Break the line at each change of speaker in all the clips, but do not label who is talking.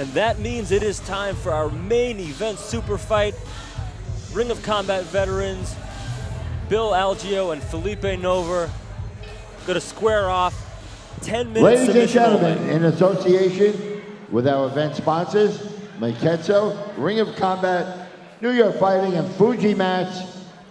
And that means it is time for our main event super fight. Ring of Combat veterans, Bill Algeo and Felipe Nover, going to square off 10 minutes.
Ladies and gentlemen, in association with our event sponsors, Maiketsu, Ring of Combat, New York Fighting, and Fuji Mats,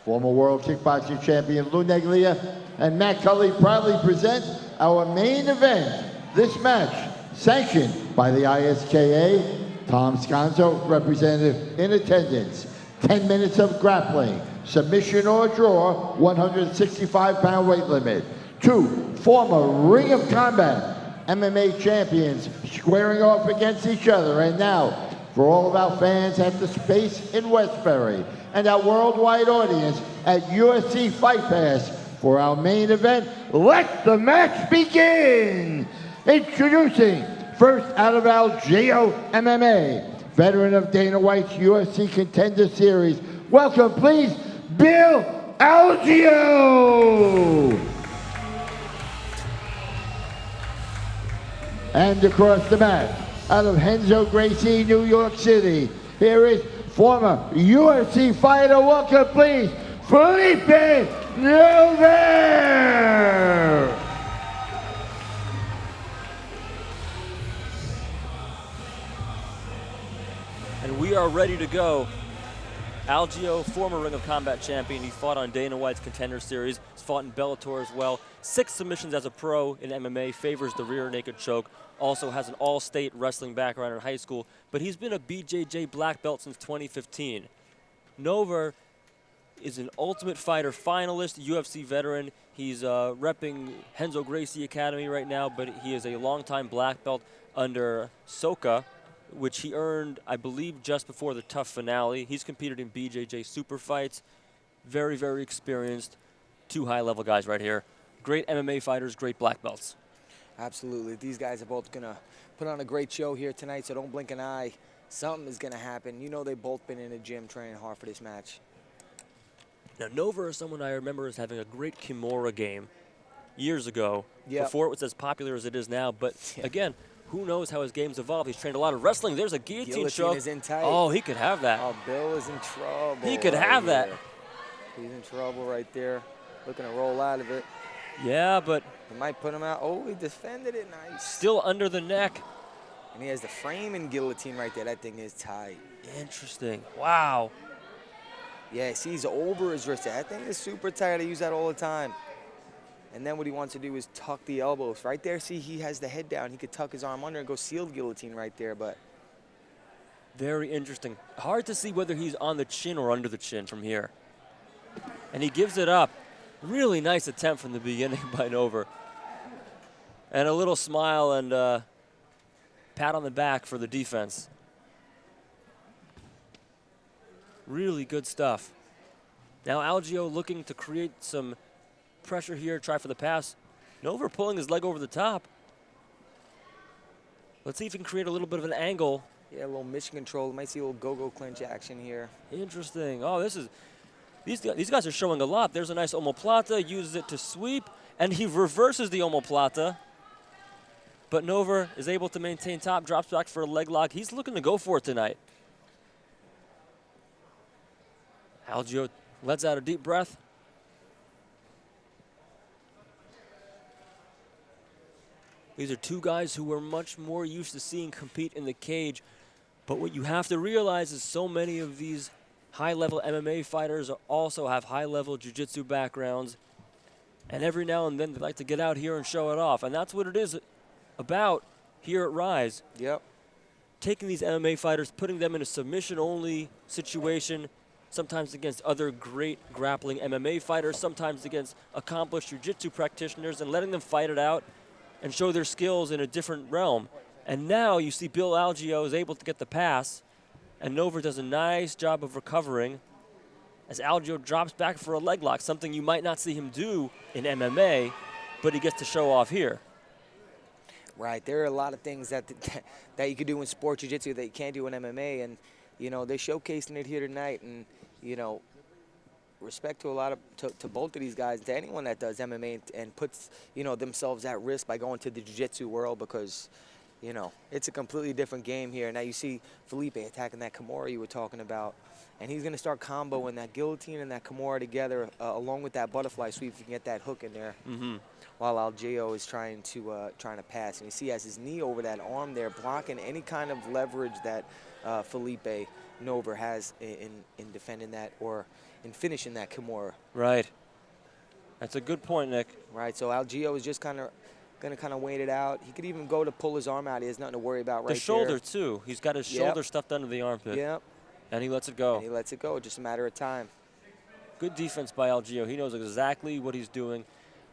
former world kickboxing champion Lou Neglia and Matt Cully proudly present our main event. This match, sanctioned by the ISKA, Tom Sconzo, representative in attendance. 10 minutes of grappling, submission or draw, 165-pound weight limit. Two former Ring of Combat MMA champions squaring off against each other. And now, for all of our fans at the Space in Westbury and our worldwide audience at UFC Fight Pass, for our main event, let the match begin! Introducing, first out of Algeo MMA, veteran of Dana White's UFC Contender Series. Welcome, please, Bill Algeo! And across the mat, out of Renzo Gracie, New York City, here is former UFC fighter. Welcome, please, Felipe Nover!
And we are ready to go. Algeo, former Ring of Combat champion. He fought on Dana White's Contender Series. He's fought in Bellator as well. 6 submissions as a pro in MMA, favors the rear naked choke. Also has an all-state wrestling background in high school, but he's been a BJJ black belt since 2015. Nover is an Ultimate Fighter finalist, UFC veteran. He's repping Renzo Gracie Academy right now, but he is a longtime black belt under Soka, which he earned, I believe, just before the TUF finale. He's competed in BJJ super fights. Very, very experienced. 2 high-level guys right here. Great MMA fighters, great black belts.
Absolutely. These guys are both going to put on a great show here tonight, so don't blink an eye. Something is going to happen. You know they've both been in the gym training hard for this match.
Now, Nover is someone I remember as having a great Kimura game years ago, before it was as popular as it is now. But, again, who knows how his game's evolved. He's trained a lot of wrestling. There's a guillotine choke.
Is in tight.
Oh, he could have that.
Oh, Bill is in trouble.
He could have that.
He's in trouble right there. Looking to roll out of it.
Yeah, but
he might put him out. Oh, he defended it nice.
Still under the neck.
And he has the framing guillotine right there. That thing is tight.
Interesting. Wow.
Yeah, see, he's over his wrist. That thing is super tight. I use that all the time. And then what he wants to do is tuck the elbows. Right there, see, he has the head down. He could tuck his arm under and go sealed guillotine right there, but.
Very interesting. Hard to see whether he's on the chin or under the chin from here. And he gives it up. Really nice attempt from the beginning by Nover. And a little smile and pat on the back for the defense. Really good stuff. Now Algeo looking to create some pressure here, try for the pass. Nover pulling his leg over the top. Let's see if he can create a little bit of an angle.
Yeah, a little mission control. Might see a little go-go clinch action here.
Interesting. Oh, these guys are showing a lot. There's a nice omoplata, uses it to sweep, and he reverses the omoplata. But Nover is able to maintain top, drops back for a leg lock. He's looking to go for it tonight. Algeo lets out a deep breath. These are 2 guys who we're much more used to seeing compete in the cage. But what you have to realize is so many of these high-level MMA fighters also have high-level jiu-jitsu backgrounds. And every now and then they like to get out here and show it off. And that's what it is about here at Rise.
Yep.
Taking these MMA fighters, putting them in a submission-only situation, sometimes against other great grappling MMA fighters, sometimes against accomplished jiu-jitsu practitioners, and letting them fight it out and show their skills in a different realm. And now you see Bill Algeo is able to get the pass, and Nover does a nice job of recovering as Algeo drops back for a leg lock, something you might not see him do in MMA, but he gets to show off here.
Right, there are a lot of things that you could do in sport jiu-jitsu that you can't do in MMA, and you know they're showcasing it here tonight. And you know, respect to a lot of to both of these guys, to anyone that does MMA and puts themselves at risk by going to the jiu-jitsu world, because you know, it's a completely different game here. Now you see Felipe attacking that Kimura you were talking about, and he's going to start comboing that guillotine and that Kimura together along with that butterfly sweep if you can get that hook in there. While Algeo is trying to pass. And you see he has his knee over that arm there, blocking any kind of leverage that Felipe Nover has in defending that or in finishing that Kimura.
Right. That's a good point, Nick.
Right, so Algeo is just going to wait it out. He could even go to pull his arm out. He has nothing to worry about right there.
The shoulder, too. He's got his shoulder stuffed under the armpit.
Yep.
And he lets it go.
And he lets it go, just a matter of time.
Good defense by Algeo. He knows exactly what he's doing.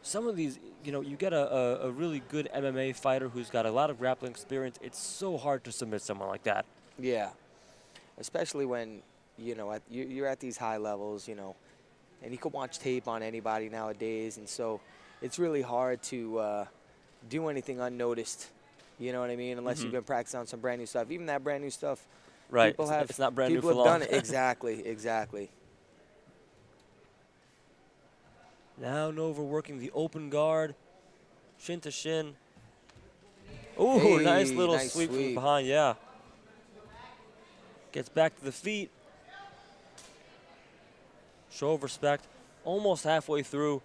Some of these, you know, you get a really good MMA fighter who's got a lot of grappling experience. It's so hard to submit someone like that.
Yeah, especially when, you know, you're at these high levels, you know, and you can watch tape on anybody nowadays, and so it's really hard to do anything unnoticed, you know what I mean, unless you've been practicing on some brand new stuff. Even that brand new stuff,
right?
People have,
it's not brand new for
long.
long.
People have done it. Exactly, exactly.
Now Nover working the open guard, shin to shin. Ooh,
Hey,
nice little
nice
sweep from
sweep.
behind, yeah. Gets back to the feet. Show of respect, almost halfway through.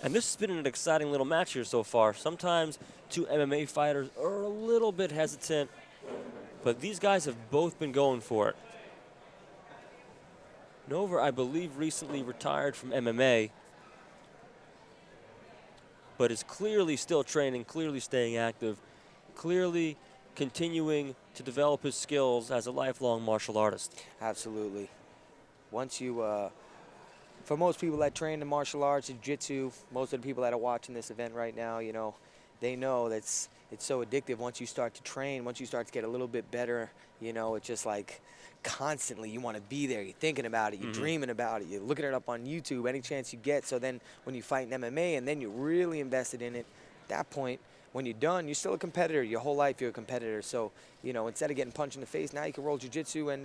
And this has been an exciting little match here so far. Sometimes two MMA fighters are a little bit hesitant, but these guys have both been going for it. Nover, I believe, recently retired from MMA, but is clearly still training, clearly staying active, clearly continuing to develop his skills as a lifelong martial artist.
Absolutely. Once you, for most people that train in martial arts, jiu-jitsu, most of the people that are watching this event right now, you know, they know that it's so addictive. Once you start to train, once you start to get a little bit better, you know, it's just like constantly you want to be there. You're thinking about it. You're dreaming about it. You're looking it up on YouTube any chance you get. So then when you fight in MMA and then you're really invested in it, at that point, when you're done, you're still a competitor. Your whole life you're a competitor. So, you know, instead of getting punched in the face, now you can roll jiu-jitsu and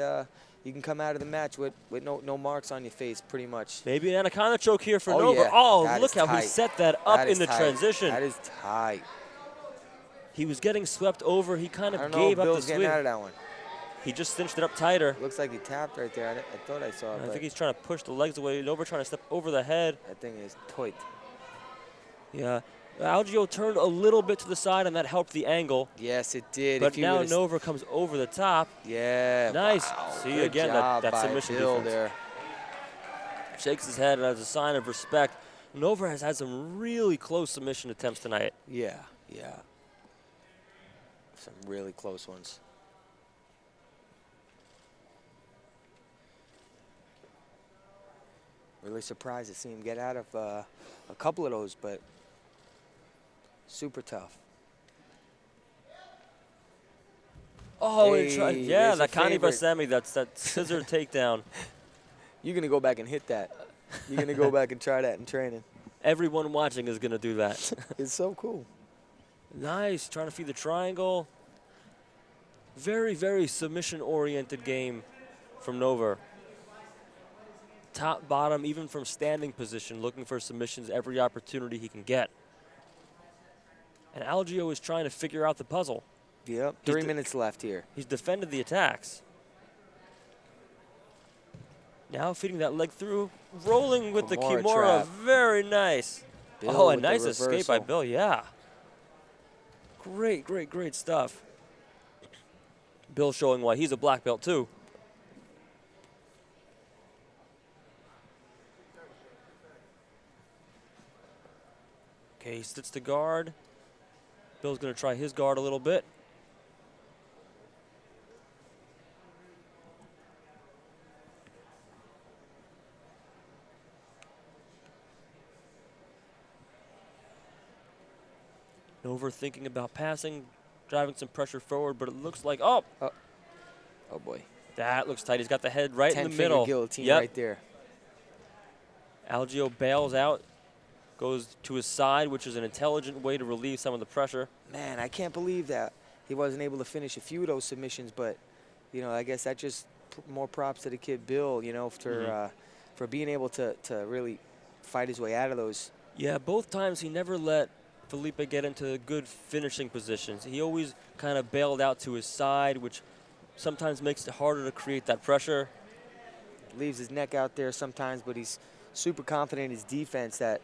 you can come out of the match with no marks on your face pretty much.
Maybe an anaconda choke here for
Oh,
Nover.
yeah.
Oh,
That
look
is
how he
tight.
set that up
That
in
is
the
tight.
transition.
That is tight.
He was getting swept over. He kind
I
of
don't know if
gave up the
Bill's getting out
swing.
of that one.
He just cinched it up tighter.
Looks like he tapped right there. I thought I saw it.
I
but
think he's trying to push the legs away. Nover trying to step over the head.
that thing is tight.
Yeah. Algeo turned a little bit to the side, and that helped the angle.
Yes, it did.
But
If you
now
would've-
Nover comes over the top.
Yeah.
Nice.
Wow.
See,
Good
again,
job
that
by
submission
Bill
defense.
there.
Shakes his head as a sign of respect. Nover has had some really close submission attempts tonight.
Yeah, yeah. Some really close ones. Really surprised to see him get out of a couple of those, but super tough.
Oh,
Hey,
yeah,
there's
that
your
Kani
favorite.
Basemi, that's that scissor takedown.
You're going to go back and hit that. You're going to go back and try that in training.
Everyone watching is going to do that.
It's so cool.
Nice, trying to feed the triangle. Very, very submission-oriented game from Nover. Top, bottom, even from standing position, looking for submissions every opportunity he can get. And Algeo is trying to figure out the puzzle.
Yep, 3 minutes left here.
He's defended the attacks. Now feeding that leg through, rolling with the
Kimura
Kimura.
trap.
Very nice.
Bill
Oh, a
with the
nice escape by
reversal.
Bill, yeah. Great, great, great stuff. Bill showing why he's a black belt, too. Okay, he sits to guard. Bill's going to try his guard a little bit. Nover thinking about passing, driving some pressure forward, but it looks like, oh,
Oh, boy.
that looks tight. He's got the head right in the
10-finger
middle.
guillotine
Yep.
right there.
Algeo bails out, goes to his side, which is an intelligent way to relieve some of the pressure.
Man, I can't believe that he wasn't able to finish a few of those submissions, but, you know, I guess that just more props to the kid Bill, you know, for being able to really fight his way out of those.
Yeah, both times he never let Felipe get into good finishing positions. He always kind of bailed out to his side, which sometimes makes it harder to create that pressure.
Leaves his neck out there sometimes, but he's super confident in his defense that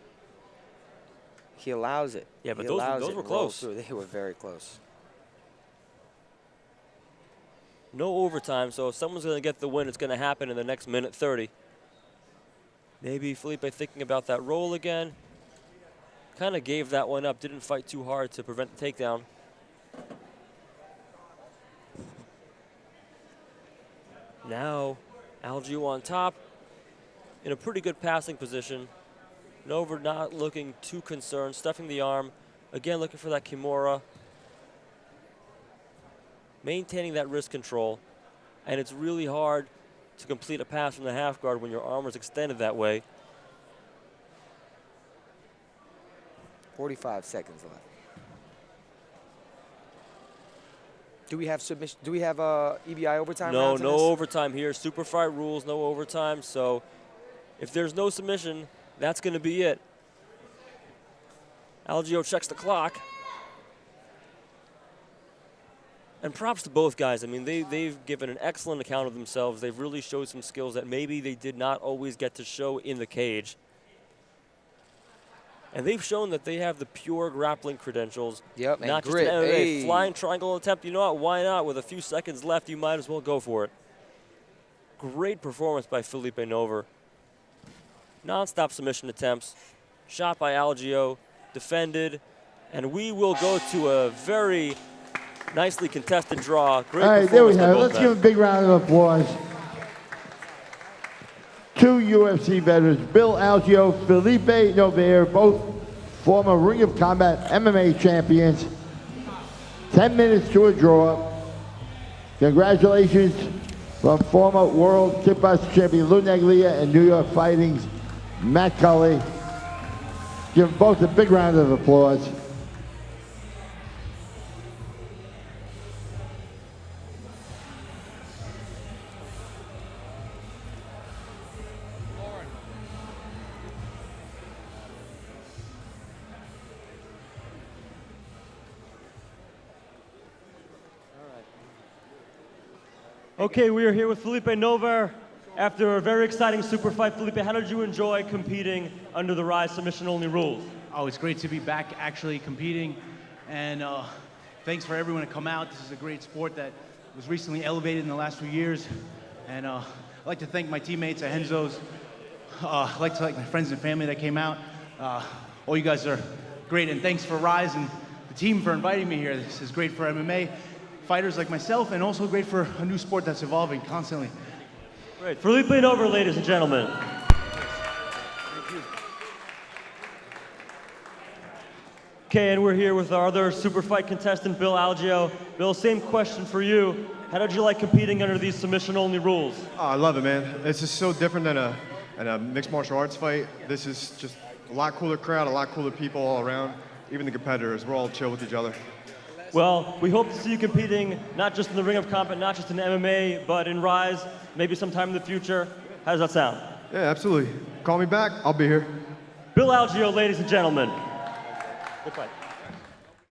he allows it.
Yeah, but
He
those
allows
were
it and rolls
close.
through. They were very close.
No overtime, so if someone's going to get the win, it's going to happen in the next minute 30. Maybe Felipe thinking about that roll again. Kind of gave that one up, didn't fight too hard to prevent the takedown. Now, Algeo on top, in a pretty good passing position. Nover not looking too concerned, stuffing the arm. Again, looking for that Kimura. Maintaining that wrist control. And it's really hard to complete a pass from the half guard when your arm is extended that way.
45 seconds left. Do we have submission? Do we have EBI overtime?
No,
rounds in
no
this?
overtime here. Super fight rules, no overtime. So if there's no submission, that's going to be it. Algeo checks the clock. And props to both guys. I mean, they've given an excellent account of themselves. They've really showed some skills that maybe they did not always get to show in the cage. And they've shown that they have the pure grappling credentials.
Yep,
not
and
just
grit.
an MMA
Hey.
flying triangle attempt. You know what? Why not? With a few seconds left, you might as well go for it. Great performance by Felipe Nover. Non-stop submission attempts. Shot by Algeo. Defended. And we will go to a very nicely contested draw. Great
All right, there we
performance by
have it.
both
Let's
men.
give a big round of applause. Two UFC veterans, Bill Algeo, Felipe Nover, both former Ring of Combat MMA champions. 10 minutes to a draw. Congratulations from former World Kickboxing Champion Lou Neglia and New York Fighting's Matt Cully. Give both a big round of applause.
Okay, we are here with Felipe Nover. After a very exciting super fight, Felipe, how did you enjoy competing under the Rise submission-only rules?
Oh, it's great to be back actually competing, and thanks for everyone to come out. This is a great sport that was recently elevated in the last few years, and I'd like to thank my teammates at Henzo's. I'd like to thank my friends and family that came out. All you guys are great, and thanks for Rise and the team for inviting me here. This is great for MMA fighters like myself, and also great for a new sport that's evolving constantly.
Great. Felipe Nover, ladies and gentlemen. Okay, and we're here with our other super fight contestant, Bill Algeo. Bill, same question for you. How did you like competing under these submission-only rules?
Oh, I love it, man. It's just so different than a mixed martial arts fight. This is just a lot cooler crowd, a lot cooler people all around. Even the competitors, we're all chill with each other.
Well, we hope to see you competing not just in the Ring of Combat, not just in MMA, but in Rise, maybe sometime in the future. How does that sound?
Yeah, absolutely. Call me back, I'll be here.
Bill Algeo, ladies and gentlemen. Good fight.